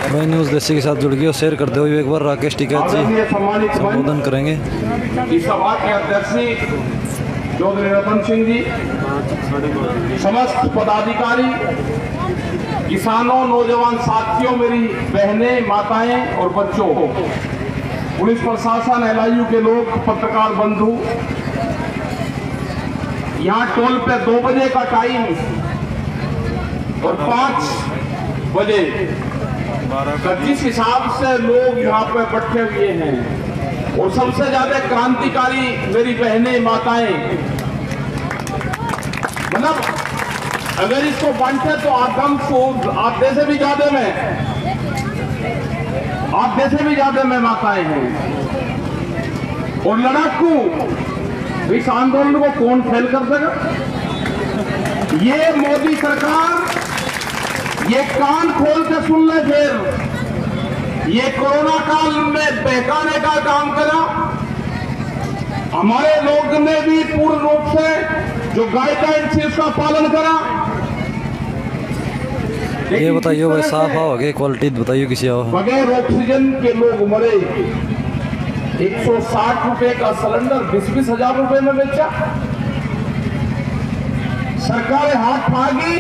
वही न्यूज़ देसी के साथ जुड़ गए और शेयर करते हुए एक बार राकेश टिकैत जी संबोधन करेंगे। इस सभा के अध्यक्ष चौधरी रतन सिंह जी, समस्त पदाधिकारी, किसानों, नौजवान साथियों, मेरी बहनें, माताएं और बच्चों, पुलिस प्रशासन, एलआईयू के लोग, पत्रकार बंधु, यहाँ टोल पे 2 बजे का टाइम और 5 बजे का जिस हिसाब से लोग यहाँ पे बैठे हुए हैं, और सबसे ज्यादा क्रांतिकारी मेरी बहनें, माताएं, मतलब अगर इसको बांटे तो आदम सूद आधे से भी ज्यादा में माताएं हैं। और लड़ाकू इस आंदोलन को कौन फेल कर देगा? ये मोदी सरकार, ये कान खोल के सुन ले, फिर ये कोरोना काल में बहकाने का काम करा। हमारे लोग ने भी पूर्ण रूप से जो गाइडलाइन थी उसका पालन करा। ये बताइए भाई, साफ आओ आगे, क्वालिटी बताइए किसी आओ। बगैर ऑक्सीजन के लोग मरे। 160 रुपए का सिलेंडर 20-20 हजार रुपए में बेचा। सरकारें हाथ भागी।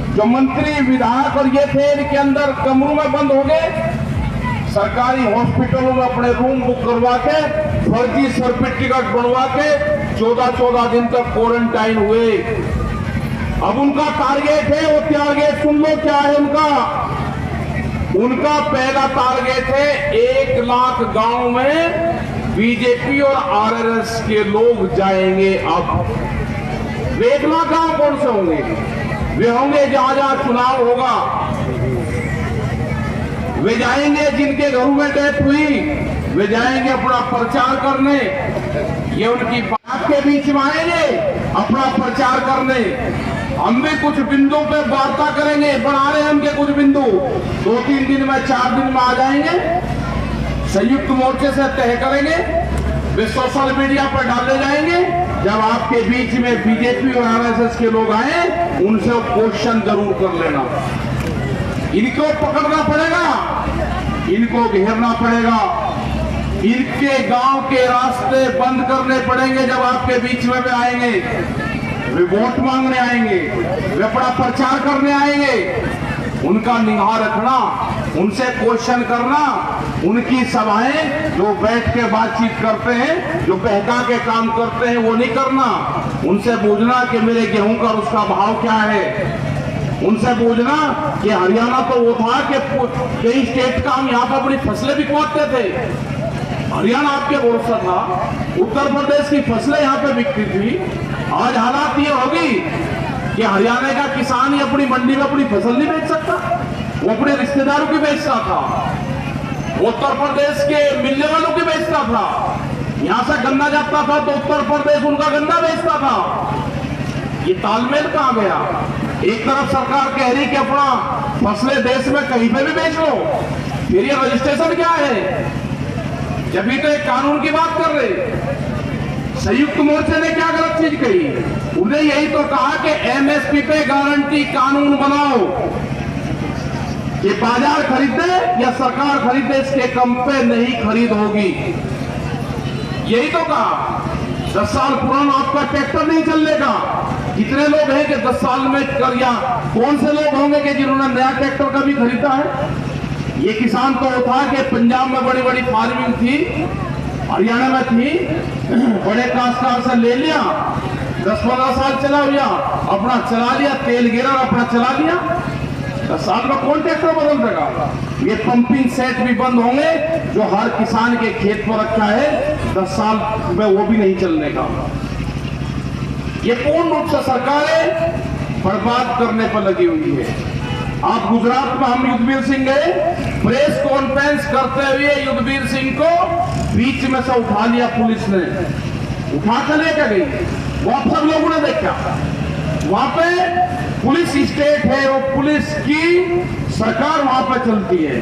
जो मंत्री, विधायक और ये थे, इनके अंदर कमरों में बंद हो गए। सरकारी हॉस्पिटलों में अपने रूम बुक करवा के, फर्जी सर्टिफिकेट बनवा के 14-14 दिन तक क्वारंटाइन हुए। अब उनका टारगेट है, वो टारगेट सुन लो क्या है उनका पहला टारगेट है 1 लाख गांव में बीजेपी और आरएसएस के लोग जाएंगे। अब 1 लाख गांव कौन से होंगे? वे होंगे जहां जहां चुनाव होगा, वे जाएंगे जिनके घरों में डेथ हुई, वे जाएंगे अपना प्रचार करने। ये उनकी बात के बीच में आएंगे अपना प्रचार करने। हम भी कुछ बिंदु पे वार्ता करेंगे, बना रहे हैं उनके कुछ बिंदु, 2-3 दिन में, 4 दिन में आ जाएंगे। संयुक्त मोर्चे से तय करेंगे, वे सोशल मीडिया पर डाले जाएंगे। जब आपके बीच में बीजेपी और आरएसएस के लोग आए, उनसे क्वेश्चन जरूर कर लेना। इनको पकड़ना पड़ेगा, इनको घेरना पड़ेगा, इनके गांव के रास्ते बंद करने पड़ेंगे। जब आपके बीच में वे आएंगे, वे वोट मांगने आएंगे, वे अपना प्रचार करने आएंगे, उनका निगाह रखना, उनसे क्वेश्चन करना। उनकी सभाएं जो बैठ के बातचीत करते हैं, जो बहका के काम करते हैं, वो नहीं करना। उनसे पूछना कि मेरे गेहूं का उसका भाव क्या है। उनसे पूछना कि हरियाणा तो वो था कि कई स्टेट का हम यहाँ पर अपनी फसलें बिकवाते थे, हरियाणा आपके भरोसा था। उत्तर प्रदेश की फसलें यहाँ पे बिकती थी। आज हालात ये होगी कि हरियाणा का किसान ही अपनी मंडी में अपनी फसल नहीं बेच सकता, वो अपने रिश्तेदारों की बेचता था, उत्तर प्रदेश के मिलने वालों की बेचता था। यहां से गन्ना जाता था तो उत्तर प्रदेश उनका गन्ना बेचता था। ये तालमेल कहां गया? एक तरफ सरकार कह रही कि अपना फसलें देश में कहीं पे भी बेच लो, फिर ये रजिस्ट्रेशन क्या है? जब भी तो एक कानून की बात कर रहे। संयुक्त मोर्चे ने क्या गलत चीज कही? उन्हें यही तो कहा कि एमएसपी पे गारंटी कानून बनाओ कि बाजार खरीदे या सरकार खरीदे, इसके कम पे नहीं खरीद होगी। यही तो कहा। 10 साल पुराना आपका ट्रैक्टर नहीं चलने का। कितने लोग हैं कि 10 साल में कर, या कौन से लोग होंगे कि जिन्होंने नया ट्रैक्टर कभी खरीदा है? ये किसान तो था कि पंजाब में बड़ी बड़ी फार्मिंग थी, हरियाणा में थी, बड़े काश्तकार से ले लिया, 10-15 साल चला लिया, अपना चला लिया, तेल गिरा अपना चला लिया। 10 साल में कौन ट्रैक्टर बदल देगा? ये पंपिंग सेट भी बंद होंगे जो हर किसान के खेत पर रखा है, 10 साल में वो भी नहीं चलने का। ये पूर्ण रूप से सरकारें बर्बाद करने पर लगी हुई है। आप गुजरात में, हम युद्धवीर सिंह गए, प्रेस कॉन्फ्रेंस करते हुए युद्धवीर सिंह को बीच में से उठा लिया पुलिस ने, उठा कर लेकर गई। वो आप सब लोगों ने देखा। वहां पे पुलिस स्टेट है, वो पुलिस की सरकार वहां पे चलती है।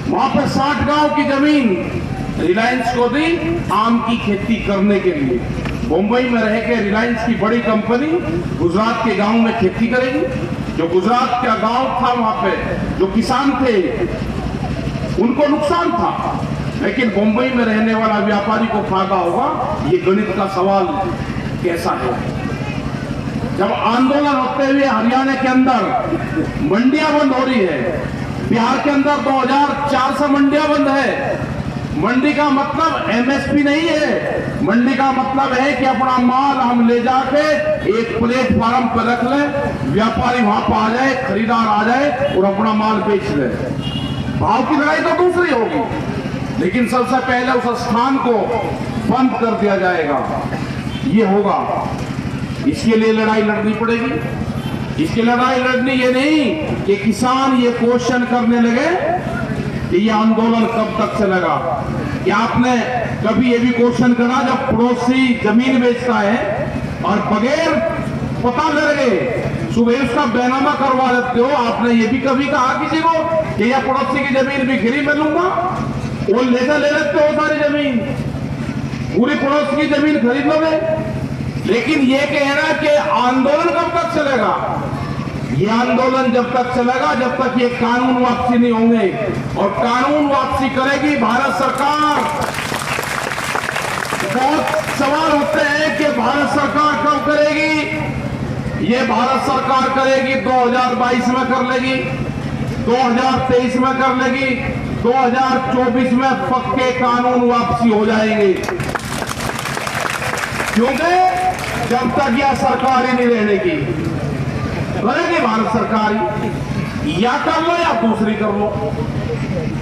वहां पे 60 गांव की जमीन रिलायंस को दी आम की खेती करने के लिए। मुंबई में रह के रिलायंस की बड़ी कंपनी गुजरात के गांव में खेती करेगी। जो गुजरात का गांव था वहां पे जो किसान थे उनको नुकसान था, लेकिन मुंबई में रहने वाला व्यापारी को फायदा होगा। ये गणित का सवाल कैसा है? जब आंदोलन होते हुए हरियाणा के अंदर मंडियां बंद हो रही है, बिहार के अंदर 2400 से मंडियां बंद है। मंडी का मतलब एमएसपी नहीं है, मंडी का मतलब है कि अपना माल हम ले जाके एक प्लेटफार्म पर रख लें, व्यापारी वहां पर आ जाए, खरीदार आ जाए और अपना माल बेच ले। भाव की लड़ाई तो दूसरी होगी, लेकिन सबसे पहले उस स्थान को बंद कर दिया जाएगा। ये होगा, इसके लिए लड़ाई लड़नी पड़ेगी। इसकी लड़ाई लड़नी ये नहीं कि किसान ये क्वेश्चन करने लगे कि ये आंदोलन कब तक चलेगा। क्या आपने कभी ये भी क्वेश्चन करा जब पड़ोसी जमीन बेचता है और बगैर पता लगे सुबह उसका बैनामा करवा देते हो? आपने ये भी कभी कहा किसी को कि यह पड़ोसी की जमीन भी गिरी में लूंगा? वो लेकर ले लेते हो सारी जमीन, पूरी पड़ोसी की जमीन खरीद लोगे। लेकिन ये कहना कि आंदोलन कब तक चलेगा? ये आंदोलन जब तक चलेगा जब तक ये कानून वापसी नहीं होंगे, और कानून वापसी करेगी भारत सरकार। बहुत सवाल होते हैं कि भारत सरकार कब करेगी। ये भारत सरकार करेगी, 2022 में कर लेगी, 2023 में कर लेगी, 2024 में पक्के कानून वापसी हो जाएंगे। क्योंकि जब तक यह सरकार ही नहीं रहने की, करेगी भारत सरकार ही, या कर लो या दूसरी कर लो,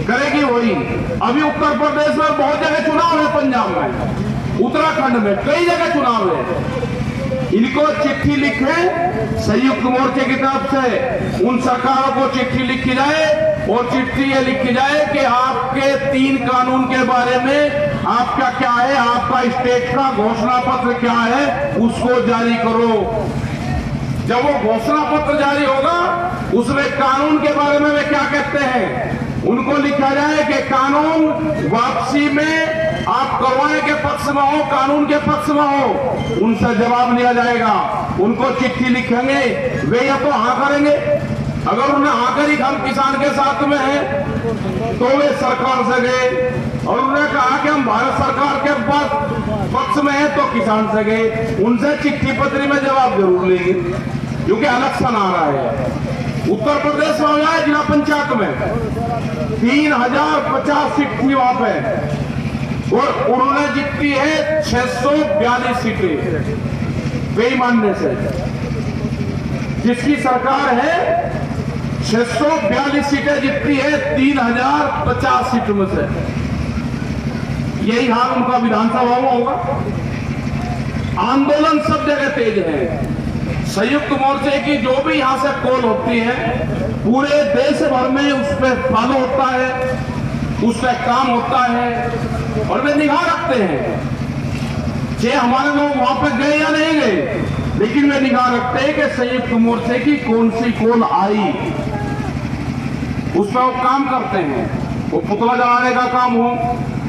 करेगी वही। अभी उत्तर प्रदेश में बहुत जगह चुनाव है, पंजाब में, उत्तराखंड में कई जगह चुनाव है। इनको चिट्ठी लिखे संयुक्त मोर्चे की तरफ से, उन सरकारों को चिट्ठी लिखी जाए और चिट्ठी ये लिखी जाए कि आपके 3 कानून के बारे में आपका क्या है, आपका स्टेट का घोषणा पत्र क्या है, उसको जारी करो। जब वो घोषणा पत्र जारी होगा उसमें कानून के बारे में वे क्या कहते हैं उनको लिखा जाए कि कानून वापसी में आप करवाने के पक्ष में हो, कानून के पक्ष में हो। उनसे जवाब लिया जाएगा, उनको चिट्ठी लिखेंगे, वे या तो हाँ करेंगे। अगर उन्हें हाँ करी हम किसान के साथ में हैं तो वे सरकार से गए, और उन्होंने कहा कि हम भारत सरकार के पक्ष में हैं तो किसान से गए। उनसे चिट्ठी पत्री में जवाब जरूर लेंगे, क्योंकि इलेक्शन आ रहा है। उत्तर प्रदेश में हो जाए जिला पंचायत में 3050 सीट थी वहां पे, और उन्होंने जीती है 642 सीटें बेईमानने से। जिसकी सरकार है 642 सीटें जीतती है 3050 सीटों में से। यही हाल उनका विधानसभा में होगा। आंदोलन सब जगह तेज है। संयुक्त मोर्चे की जो भी यहां से कॉल होती है पूरे देश भर में उस पर फॉलो होता है, उस पर काम होता है, और वे निगाह रखते हैं जे हमारे लोग वहां पर गए या नहीं गए, लेकिन वे निगाह रखते हैं कि संयुक्त मोर्चे की कौन सी कॉल आई, उस पर वो काम करते हैं। वो पुतला जलाने का काम हो,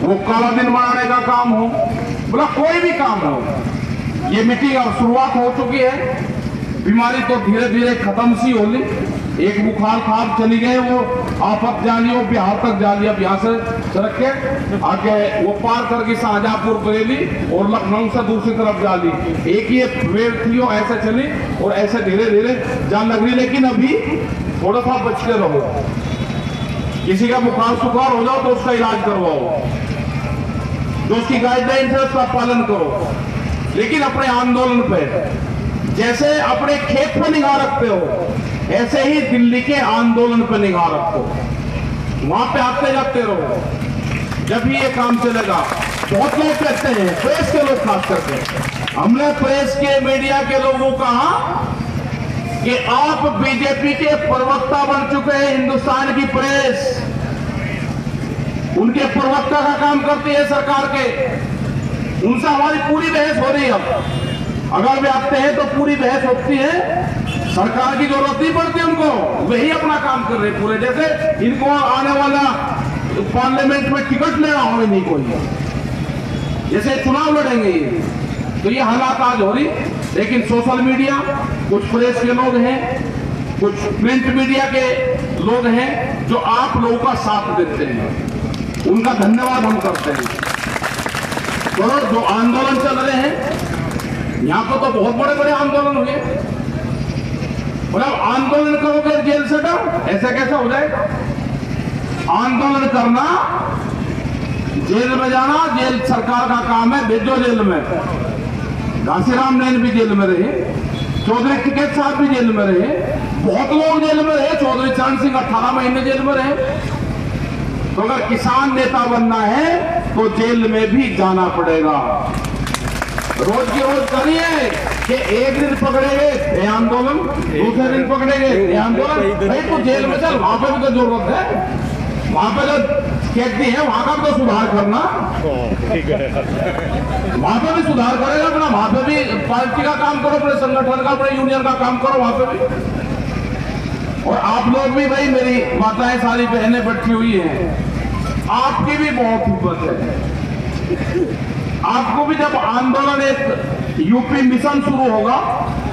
वो काला दिन मनाने का काम हो, बोला कोई भी काम हो। ये मीटिंग अब शुरुआत हो चुकी है। बीमारी तो धीरे धीरे खत्म सी होगी। एक बुखार खाब चली गए, वो आफत जाली, वो बिहार तक जाली, अब यहाँ से सड़क के आगे वो पार करके शाहजहांपुर बरेली और लखनऊ से दूसरी तरफ जाली। एक ही वेव थी, वो ऐसे चली और ऐसे धीरे धीरे जान लग रही। लेकिन अभी थोड़ा सा बच के रहो। किसी का बुखार सुखार हो जाओ तो उसका इलाज करवाओ, जो उसकी गाइडलाइन है उसका पालन करो। लेकिन अपने आंदोलन पे जैसे अपने खेत पर निगाह रखते हो, ऐसे ही दिल्ली के आंदोलन पर निगाह रखो। वहां पे आते जाते रहो, जब भी ये काम चलेगा। बहुत लोग कहते हैं, प्रेस के लोग खास करके, हमने प्रेस के मीडिया के लोगों को कहा कि आप बीजेपी के प्रवक्ता बन चुके हैं। हिंदुस्तान की प्रेस उनके प्रवक्ता का काम करती है सरकार के। उनसे हमारी पूरी बहस हो रही है। अब अगर वे आते हैं तो पूरी बहस होती है, सरकार की जरूरत नहीं पड़ती उनको, वही अपना काम कर रहे पूरे। जैसे इनको आने वाला पार्लियामेंट में टिकट लेना होगा नहीं कोई, जैसे चुनाव लड़ेंगे ये, तो ये हालात आज हो रही। लेकिन सोशल मीडिया, कुछ प्रेस के लोग हैं, कुछ प्रिंट मीडिया के लोग हैं जो आप लोगों का साथ देते हैं, उनका धन्यवाद हम करते हैं। तो जो आंदोलन चल रहे हैं यहाँ पर तो बहुत बड़े बड़े आंदोलन हुए, मतलब आंदोलन करोगे जेल से डर, ऐसा कैसा हो जाएगा? आंदोलन करना, जेल में जाना, जेल सरकार का काम है, भेजो जेल में। घासीराम नैन भी जेल में रहे, चौधरी टिकैत साहब भी जेल में रहे, बहुत लोग जेल में रहे, चौधरी चरण सिंह 18 महीने जेल में रहे। तो अगर किसान नेता बनना है तो जेल में भी जाना पड़ेगा। रोज की रोज करिए कि एक दिन पकड़ेंगे ये आंदोलन, दूसरे दिन पकड़ेंगे ये आंदोलन, भाई तो जेल में चल, वहां पर भी तो जरूरत है, वहां पर जो कहती है वहां का भी तो सुधार करना, वहां पर भी सुधार करेगा अपना, वहां पर भी पार्टी का काम करो, अपने संगठन का, अपने यूनियन का काम करो वहां पर भी। और आप लोग भी भाई, मेरी माताएं सारी बहनें बैठी हुई हैं, आपकी भी बहुत हिम्मत है। आपको भी जब आंदोलन, एक यूपी मिशन शुरू होगा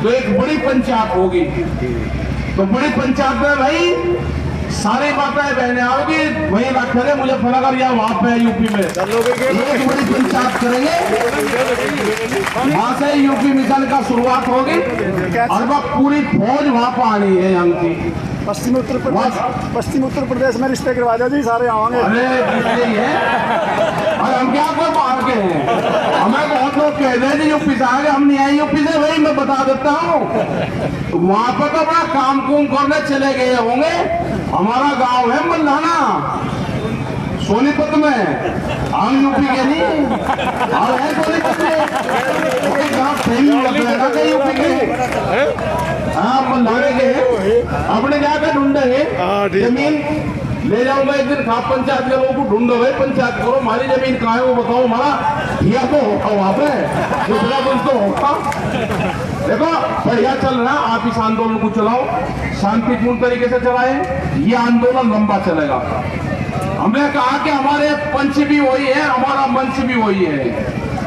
तो एक बड़ी पंचायत होगी, तो बड़ी पंचायत में भाई सारी माताएं बहनें आओगी, वही रखेंगे मुजफ्फरनगर या वहां पे यूपी में एक बड़ी पंचायत करेंगे, वहां से यूपी मिशन का शुरुआत होगी और वह पूरी फौज वहां पर आनी है यहाँ की। पश्चिम उत्तर प्रदेश में रिश्ते करवा दो जी, सारे आवांगे। अरे यही है, और हम क्या कोई बाहर के हैं, हमें बहुत लोग कह रहे हैं यूपी से आगे, हम नहीं आए यूपी से। भाई मैं बता देता हूँ, वहां पर तो बड़ा काम कुम करने चले गए होंगे। हमारा गांव है मल्लाना, सोनीपत में, हम यूपी के नहीं, और है सोनीपत में गाँव सही यूपी के। हाँ मल्लाने के अपने जाकर ढूंढेंगे जमीन, ले जाऊंगा एक दिन खाप पंचायत के लोगों को, ढूंढो भाई, पंचायत करो, हमारी जमीन कहाँ है वो बताओ, हमारा ठिया तो होगा वहां पे, दूसरा कुछ तो होगा। देखो बढ़िया चल रहा, आप इस आंदोलन को चलाओ, शांतिपूर्ण तरीके से चलाएं, ये आंदोलन लंबा चलेगा। हमने कहा कि हमारे पंच भी वही है, हमारा मंच भी वही है,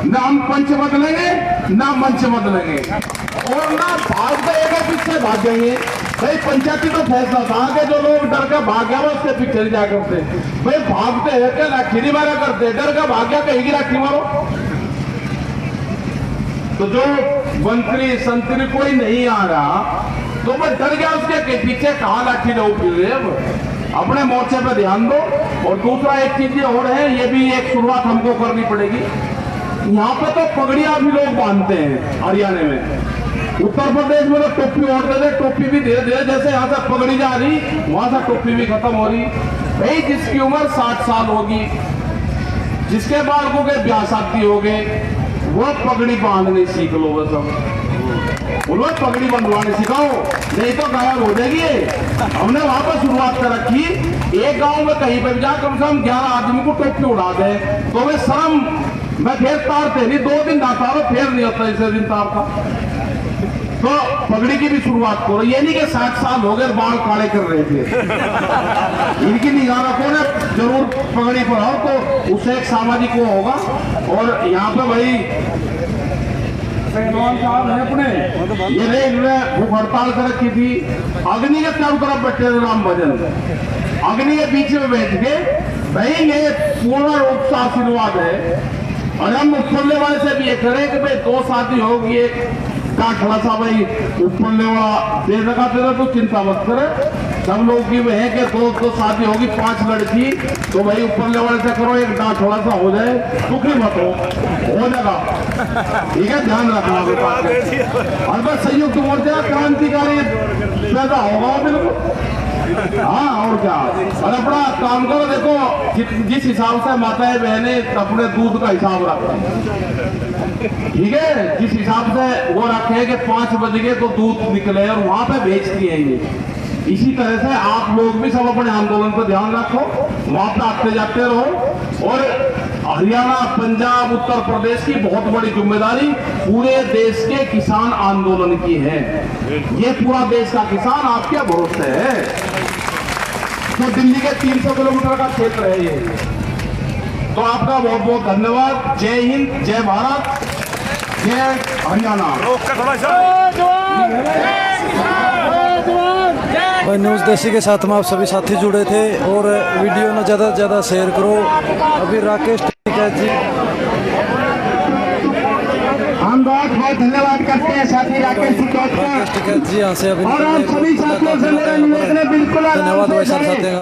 ना हम पंच बदलेंगे ना मंच बदलेंगे, और ना भाग एक पीछे भागेंगे। भाई पंचायती तो फैसला था कि जो लोग डर के भाग गया उसके पीछे जा करते, भाई भागते हैं क्या, लाठी नहीं मारा करते, डर का भाग गया कहीं की लाठी मारो। तो जो मंत्री संतरी कोई नहीं आ रहा तो मैं डर गया, उसके पीछे कहाँ लाठी दो फिर रहे। अब अपने मोर्चे पे ध्यान दो। और दूसरा एक चीज और है, ये भी एक शुरुआत हमको करनी पड़ेगी। यहाँ पे तो पगड़ियां भी लोग बांधते हैं, हरियाणा में, उत्तर प्रदेश में तो टोपी ओढ़ते थे, टोपी भी धीरे धीरे जैसे यहाँ से पगड़ी जा रही वहां से टोपी भी खत्म हो रही। भाई जिसकी उम्र 60 साल होगी, जिसके बालकों के ब्याह शादी हो गए, वो पगड़ी बांधनी सीख लो। बस बोलो पगड़ी बंधवाने सिखाओ, नहीं तो गायब हो जाएगी। हमने वहां पर शुरुआत कर रखी, एक गांव में कहीं पर जा कम से कम 11 आदमी को टोपी उड़ा दे तो वे शर्म मैं फिर तारते नहीं, 2 दिन ना तारो फिर नहीं होता, इसे दिन तारता। तो पगड़ी की भी शुरुआत करो, ये नहीं कि 60 साल हो गए बाल काले कर रहे थे। इनकी निगाह रखो ना, जरूर पगड़ी पर आओ तो उससे एक सामाजिक वो होगा। और यहाँ पे भाई पहलवान साहब है अपने, ये इन्होंने भूख हड़ताल कर रखी थी, अग्नि के चारों तरफ बैठे थे राम भजन, अग्नि के बीच में बैठ के भाई ये पूर्ण रूप से आशीर्वाद है। और हम उपरले वाले से भी ये करें कि भाई 2 शादी होगी, एक काठड़ा सा भाई उपरले वाला दे लगा तेरा, तो चिंता मत करे, सब लोग की है कि 2 शादी होगी, 5 लड़की, तो भाई उपरले वाले से करो, एक डांट थोड़ा सा हो जाए, दुखी मत हो जाएगा, ठीक है, ध्यान रखना। और बस संयुक्त मोर्चा क्रांतिकारी पैदा होगा बिल्कुल। हाँ और क्या, और अपना काम करो। देखो जिस हिसाब से माताएं बहनें अपने दूध का हिसाब रखते, ठीक है, जिस हिसाब से वो रखे कि 5 बज गए तो दूध निकले और वहां पे बेचती है ये, इसी तरह से आप लोग भी सब अपने आंदोलन पर ध्यान रखो, वहां पे आते जाते रहो। और हरियाणा, पंजाब, उत्तर प्रदेश की बहुत बड़ी जिम्मेदारी पूरे देश के किसान आंदोलन की है। ये पूरा देश का किसान आपके भरोसे है। तो दिल्ली के 300 किलोमीटर का क्षेत्र है ये। तो आपका बहुत बहुत धन्यवाद। जय हिंद, जय भारत, जय हरियाणा। भाई न्यूज़ देसी के साथ में आप सभी साथी जुड़े थे और वीडियो ना ज़्यादा से ज़्यादा शेयर करो। अभी राकेश टिकैत जी हम बहुत धन्यवाद करते हैं साथी राकेश टिकैत का। राकेश टिकैत जी यहाँ से अभी और आप सभी साथियों से मेरा निवेदन है, बिल्कुल धन्यवाद भाई साथ साथ